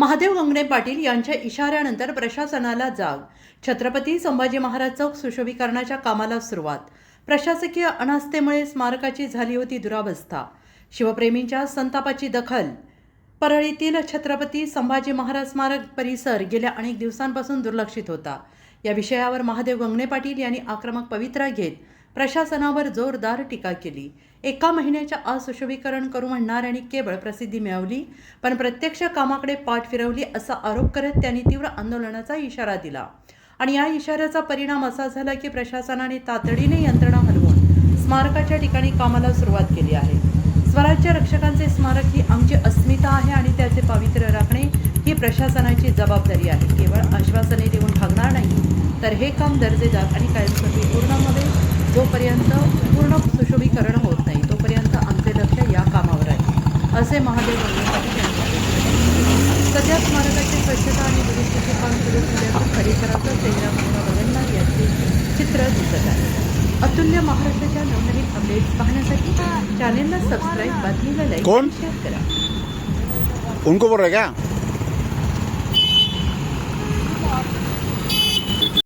महादेव गंगणे पाटील यांच्या इशाऱ्यानंतर प्रशासनाला जाग. छत्रपती संभाजी महाराज चौक सुशोभीकरणाच्या कामाला सुरुवात. प्रशासकीय अनास्थेमुळे स्मारकाची झाली होती दुरावस्था. शिवप्रेमींच्या संतापाची दखल. परळीतील छत्रपती संभाजी महाराज स्मारक परिसर गेल्या अनेक दिवसांपासून दुर्लक्षित होता. या विषयावर महादेव गंगणे पाटील यांनी आक्रमक पवित्रा घेत प्रशासनावर जोरदार टीका केली. एका महिन्याच्या आत सुशोभीकरण करू म्हणणाऱ्यांनी केवळ प्रसिद्धी मिळवली, पण प्रत्यक्ष कामाकडे पाठ फिरवली असा आरोप करत त्यांनी तीव्र आंदोलनाचा इशारा दिला. आणि या इशाऱ्याचा परिणाम असा झाला की प्रशासनाने तातडीने यंत्रणा हलवून स्मारकाच्या ठिकाणी कामाला सुरुवात केली आहे. स्वराज्य रक्षकांचे स्मारक ही आमची अस्मिता आहे आणि त्याचे पावित्र्य राखणे ही प्रशासनाची जबाबदारी आहे. केवळ आश्वासने देऊन भागणार नाही, तर हे काम दर्जेदार आणि कायमस्वरूपी पूर्णमध्ये जोपर्यंत पूर्ण सुशोभीकरण होत नाही तोपर्यंत आमचे लक्ष या कामावर आहे, असे महादेव गंगणे पाटील यांनी सांगितले. सध्या स्मारकाची स्वच्छता आणि दुरुस्तीचे काम सुरू झाल्यावर परिसराचा चेहरा पुन्हा बदलणार याचे चित्र दिसत आहे. अतुल्य महाराष्ट्राच्या नवनवीन अपडेट्स पाहण्यासाठी चॅनेलला सबस्क्राईब, बातमीला लाईक आणि शेअर करा. उनको बोल रहे क्या?